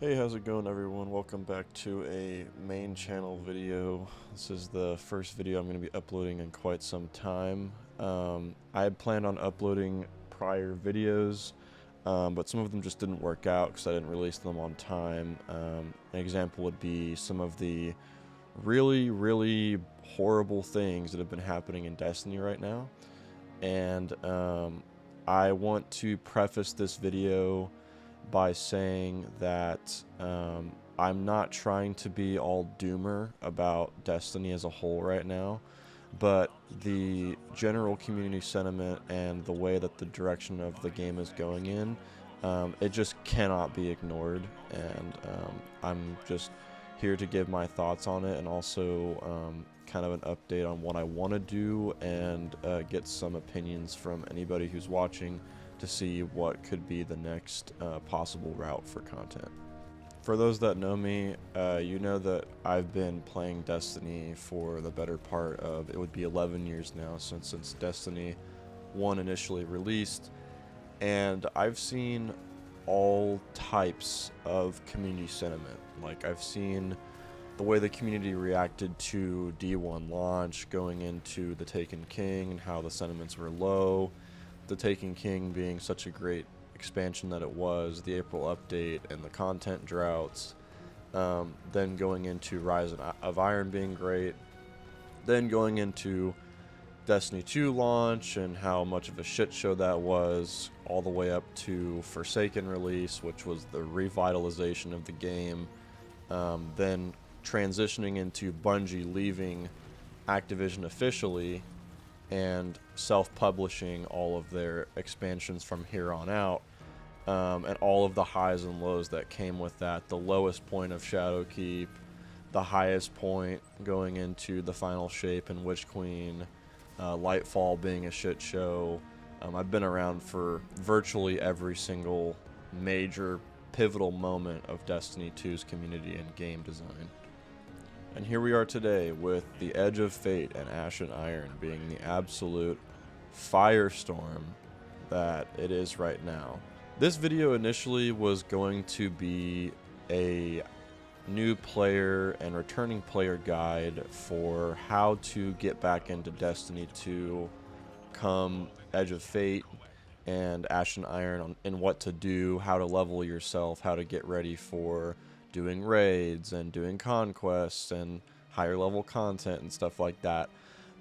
Hey, how's it going, everyone? Welcome back to a main channel video. This is the first video I'm going to be uploading in quite some time. I had planned on uploading prior videos, but some of them just didn't work out because I didn't release them on time. An example would be some of the really horrible things that have been happening in Destiny right now. And I want to preface this video by saying that I'm not trying to be all doomer about Destiny as a whole right now, but the general community sentiment and the way that the direction of the game is going in, it just cannot be ignored, and I'm just here to give my thoughts on it and also kind of an update on what I want to do and get some opinions from anybody who's watching to see what could be the next possible route for content. For those that know me, you know that I've been playing Destiny for the better part of, it would be 11 years now since Destiny 1 initially released, and I've seen all types of community sentiment. Like, I've seen the way the community reacted to D1 launch, going into the Taken King and how the sentiments were low, the Taken King being such a great expansion that it was, the April update and the content droughts, then going into Rise of Iron being great, then going into Destiny 2 launch and how much of a shit show that was, all the way up to Forsaken release, which was the revitalization of the game, then transitioning into Bungie leaving Activision officially and self-publishing all of their expansions from here on out, and all of the highs and lows that came with that. The lowest point of Shadowkeep, the highest point going into the final shape and Witch Queen, Lightfall being a shit show. I've been around for virtually every single major pivotal moment of Destiny 2's community and game design. And here we are today with the Edge of Fate and Ashen Iron being the absolute firestorm that it is right now. This video initially was going to be a new player and returning player guide for how to get back into Destiny 2 come Edge of Fate and Ashen Iron, and what to do, how to level yourself, how to get ready for doing raids and doing conquests and higher level content and stuff like that.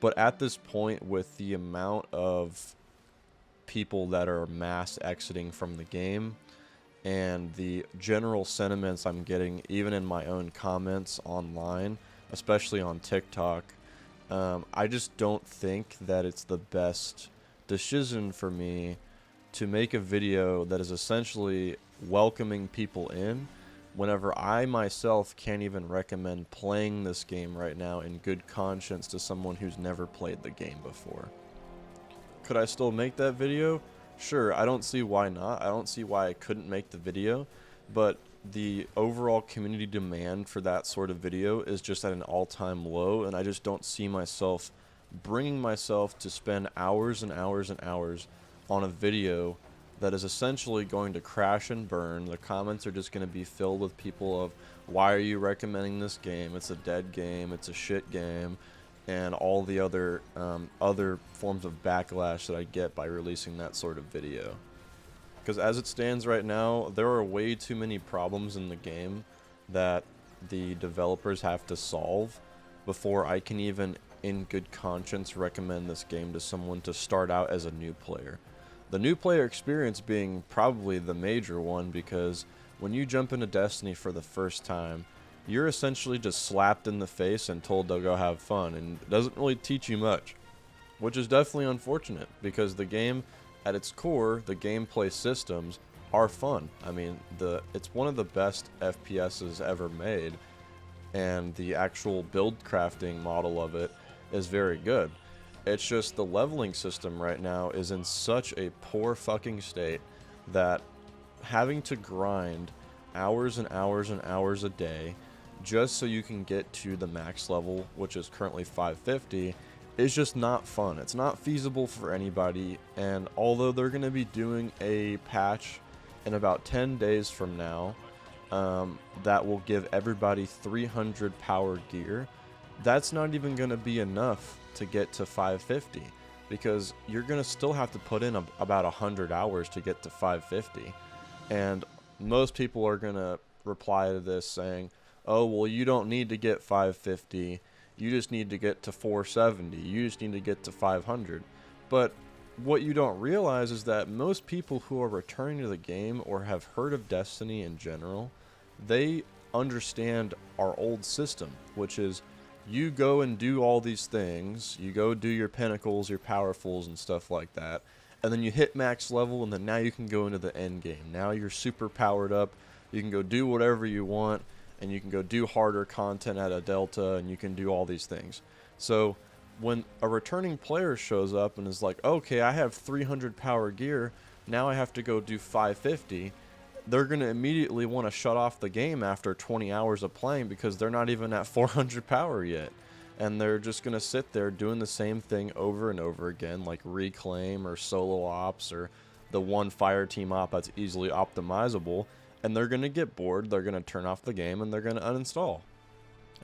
But at this point, with the amount of people that are mass exiting from the game and the general sentiments I'm getting even in my own comments online, especially on TikTok, I just don't think that it's the best decision for me to make a video that is essentially welcoming people in whenever I myself can't even recommend playing this game right now in good conscience to someone who's never played the game before. Could I still make that video? Sure, I don't see why not. I don't see why I couldn't make the video, but the overall community demand for that sort of video is just at an all-time low, and I just don't see myself bringing myself to spend hours and hours and hours on a video that is essentially going to crash and burn. The comments are just going to be filled with people of, why are you recommending this game? It's a dead game, it's a shit game, and all the other forms of backlash that I get by releasing that sort of video. Because as it stands right now, there are way too many problems in the game that the developers have to solve before I can even, in good conscience, recommend this game to someone to start out as a new player. The new player experience being probably the major one, because when you jump into Destiny for the first time, you're essentially just slapped in the face and told to go have fun, and it doesn't really teach you much, which is definitely unfortunate, because the game, at its core, the gameplay systems are fun. I mean, it's one of the best FPSs ever made, and the actual build crafting model of it is very good. It's just the leveling system right now is in such a poor fucking state that having to grind hours and hours and hours a day just so you can get to the max level, which is currently 550, is just not fun. It's not feasible for anybody, and although they're going to be doing a patch in about 10 days from now that will give everybody 300 power gear. That's not even going to be enough to get to 550, because you're going to still have to put in about 100 hours to get to 550. And most people are going to reply to this saying, oh, well, you don't need to get 550. You just need to get to 470. You just need to get to 500. But what you don't realize is that most people who are returning to the game or have heard of Destiny in general, they understand our old system, which is you go and do all these things. You go do your pinnacles, your powerfuls, and stuff like that. And then you hit max level, and then now you can go into the end game. Now you're super powered up. You can go do whatever you want, and you can go do harder content at a delta, and you can do all these things. So when a returning player shows up and is like, okay, I have 300 power gear, now I have to go do 550, they're going to immediately want to shut off the game after 20 hours of playing because they're not even at 400 power yet. And they're just going to sit there doing the same thing over and over again, like Reclaim or Solo Ops or the one fire team op that's easily optimizable. And they're going to get bored, they're going to turn off the game, and they're going to uninstall.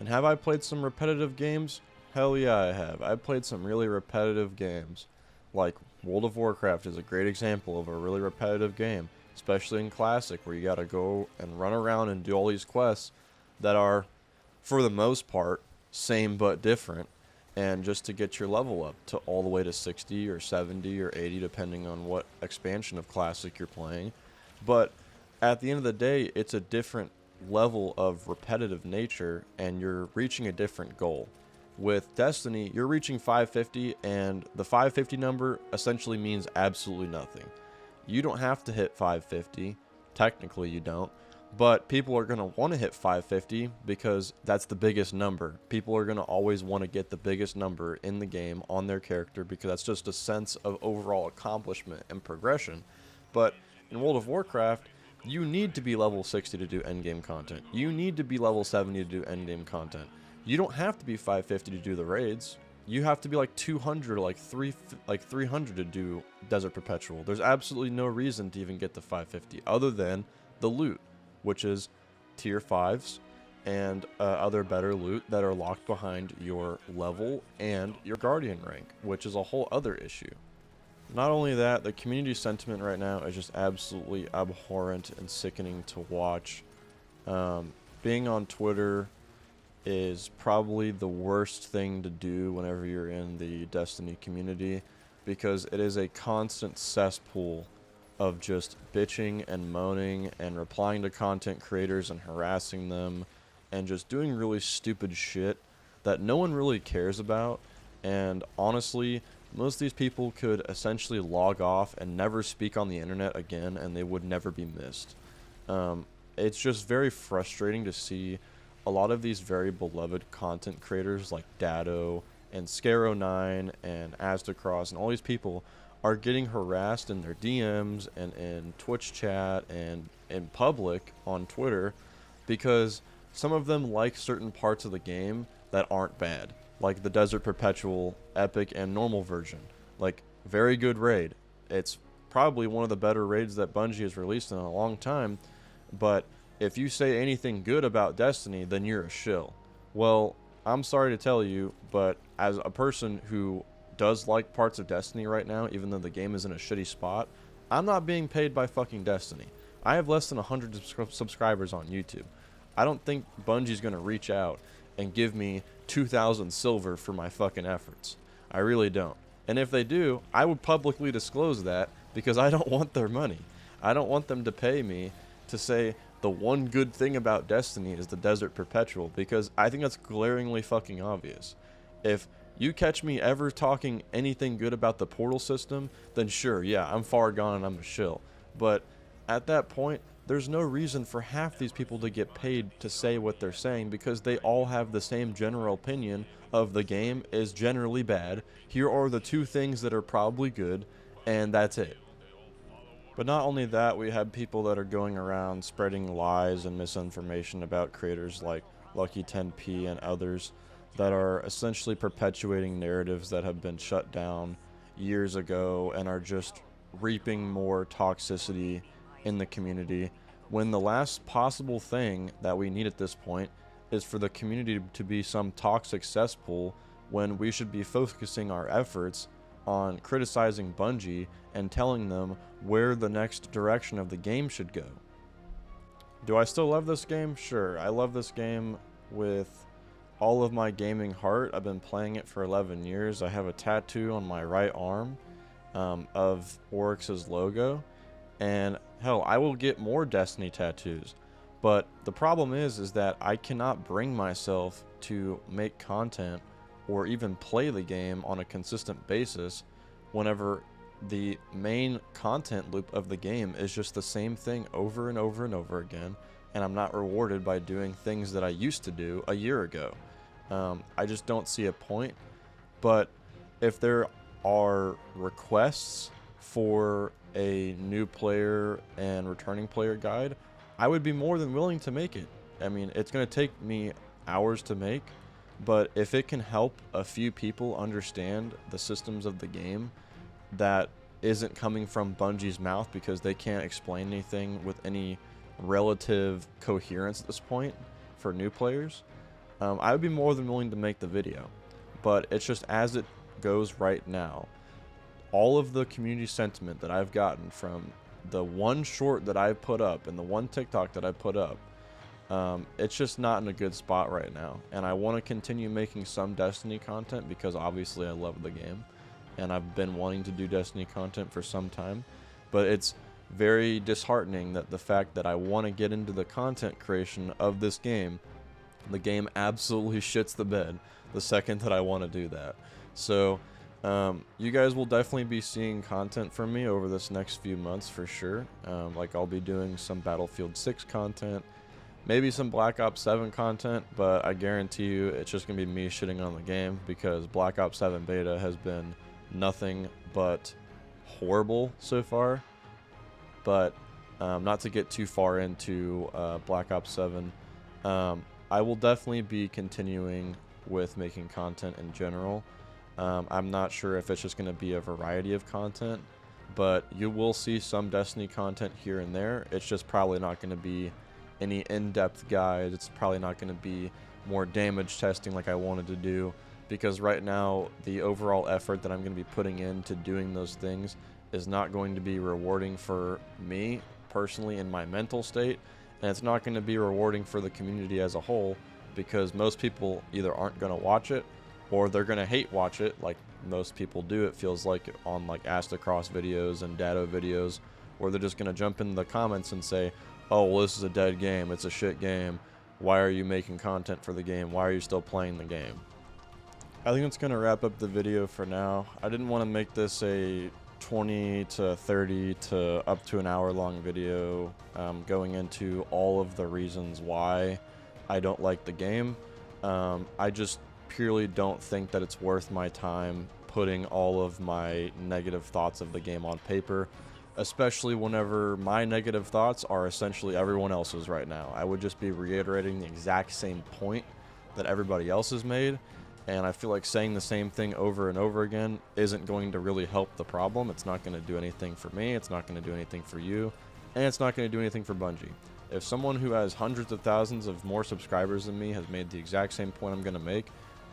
And have I played some repetitive games? Hell yeah, I have. I've played some really repetitive games. Like World of Warcraft is a great example of a really repetitive game, especially in Classic, where you gotta go and run around and do all these quests that are, for the most part, same but different, and just to get your level up to all the way to 60 or 70 or 80, depending on what expansion of Classic you're playing. But at the end of the day, it's a different level of repetitive nature, and you're reaching a different goal. With Destiny, you're reaching 550, and the 550 number essentially means absolutely nothing. You don't have to hit 550. Technically, you don't. But people are going to want to hit 550 because that's the biggest number. People are going to always want to get the biggest number in the game on their character because that's just a sense of overall accomplishment and progression. But in World of Warcraft, you need to be level 60 to do endgame content. You need to be level 70 to do endgame content. You don't have to be 550 to do the raids. You have to be like 200, like 300 to do Desert Perpetual. There's absolutely no reason to even get to 550 other than the loot, which is tier 5s and other better loot that are locked behind your level and your Guardian rank, which is a whole other issue. Not only that, the community sentiment right now is just absolutely abhorrent and sickening to watch. Being on Twitter is probably the worst thing to do whenever you're in the Destiny community, because it is a constant cesspool of just bitching and moaning and replying to content creators and harassing them and just doing really stupid shit that no one really cares about. And honestly, most of these people could essentially log off and never speak on the internet again, and they would never be missed. It's just very frustrating to see a lot of these very beloved content creators like Dado and Scaro9 and Astacross and all these people are getting harassed in their DMs and in Twitch chat and in public on Twitter because some of them like certain parts of the game that aren't bad, like the Desert Perpetual Epic and normal version. Like, very good raid. It's probably one of the better raids that Bungie has released in a long time, but if you say anything good about Destiny, then you're a shill. Well, I'm sorry to tell you, but as a person who does like parts of Destiny right now, even though the game is in a shitty spot, I'm not being paid by fucking Destiny. I have less than 100 subscribers on YouTube. I don't think Bungie's going to reach out and give me 2,000 silver for my fucking efforts. I really don't. And if they do, I would publicly disclose that because I don't want their money. I don't want them to pay me to say the one good thing about Destiny is the Desert Perpetual, because I think that's glaringly fucking obvious. If you catch me ever talking anything good about the portal system, then sure, yeah, I'm far gone and I'm a shill. But at that point, there's no reason for half these people to get paid to say what they're saying, because they all have the same general opinion of the game is generally bad. Here are the two things that are probably good, and that's it. But not only that, we have people that are going around spreading lies and misinformation about creators like Lucky10p and others that are essentially perpetuating narratives that have been shut down years ago and are just reaping more toxicity in the community. when the last possible thing that we need at this point is for the community to be some toxic cesspool, when we should be focusing our efforts on criticizing Bungie and telling them where the next direction of the game should go. Do I still love this game? Sure, I love this game with all of my gaming heart. I've been playing it for 11 years. I have a tattoo on my right arm of Oryx's logo, and hell, I will get more Destiny tattoos. But the problem is that I cannot bring myself to make content or even play the game on a consistent basis whenever the main content loop of the game is just the same thing over and over and over again, and I'm not rewarded by doing things that I used to do a year ago. I just don't see a point. But if there are requests for a new player and returning player guide, I would be more than willing to make it. I mean, it's going to take me hours to make, but if it can help a few people understand the systems of the game that isn't coming from Bungie's mouth, because they can't explain anything with any relative coherence at this point for new players, I would be more than willing to make the video. But it's just as it goes right now, all of the community sentiment that I've gotten from the one short that I put up and the one TikTok that I put up, it's just not in a good spot right now. And I want to continue making some Destiny content because obviously I love the game and I've been wanting to do Destiny content for some time. But it's very disheartening that the fact that I want to get into the content creation of this game, the game absolutely shits the bed the second that I want to do that. So you guys will definitely be seeing content from me over this next few months for sure. Like I'll be doing some Battlefield 6 content, maybe some Black Ops 7 content, but I guarantee you it's just going to be me shitting on the game because Black Ops 7 beta has been nothing but horrible so far. But not to get too far into Black Ops 7, I will definitely be continuing with making content in general. I'm not sure if it's just going to be a variety of content, but you will see some Destiny content here and there. It's just probably not going to be any in-depth guides. It's probably not going to be more damage testing like I wanted to do, because right now the overall effort that I'm going to be putting into doing those things is not going to be rewarding for me personally in my mental state, and it's not going to be rewarding for the community as a whole, because most people either aren't going to watch it or they're going to hate watch it like most people do, it feels like, on like Astacross videos and Dado videos, where they're just going to jump in the comments and say, oh, well, this is a dead game, it's a shit game, why are you making content for the game, why are you still playing the game? I think it's going to wrap up the video for now. I didn't want to make this a 20 to 30 to up to an hour long video going into all of the reasons why I don't like the game. I just purely don't think that it's worth my time putting all of my negative thoughts of the game on paper, especially whenever my negative thoughts are essentially everyone else's right now. I would just be reiterating the exact same point that everybody else has made, and I feel like saying the same thing over and over again isn't going to really help the problem. It's not going to do anything for me, it's not going to do anything for you, and it's not going to do anything for Bungie. If someone who has hundreds of thousands of more subscribers than me has made the exact same point I'm going to make,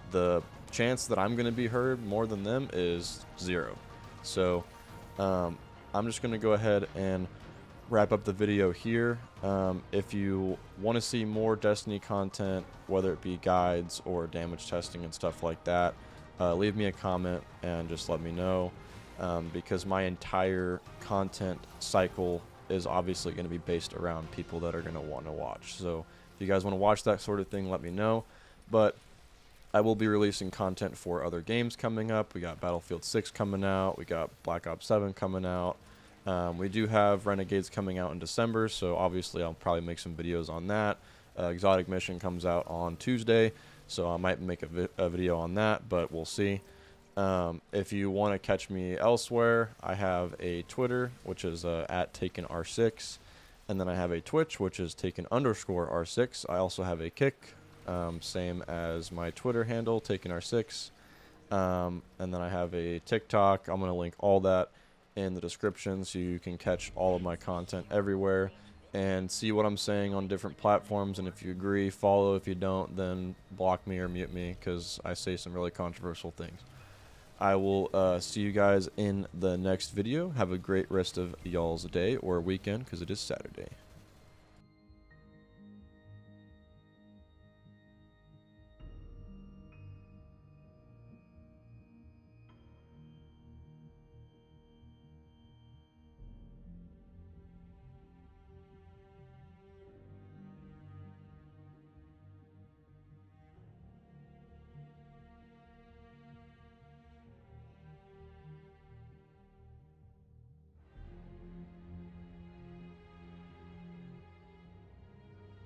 the chance that I'm going to be heard more than them is 0. So I'm just going to go ahead and wrap up the video here. If you want to see more Destiny content, whether it be guides or damage testing and stuff like that, leave me a comment and just let me know, because my entire content cycle is obviously going to be based around people that are going to want to watch. So if you guys want to watch that sort of thing, let me know. But I will be releasing content for other games coming up. We got Battlefield 6 coming out. We got Black Ops 7 coming out. We do have Renegades coming out in December, so obviously I'll probably make some videos on that. Exotic Mission comes out on Tuesday, so I might make a video on that, but we'll see. If you want to catch me elsewhere, I have a Twitter, which is at TakenR6, and then I have a Twitch, which is Taken_R6. I also have a Kick, same as my Twitter handle, TakenR6, and then I have a TikTok. I'm going to link all that in the description so you can catch all of my content everywhere. and see what I'm saying on different platforms. And if you agree, follow. If you don't, then block me or mute me, because I say some really controversial things. I will see you guys in the next video. Have a great rest of y'all's day or weekend, because it is Saturday.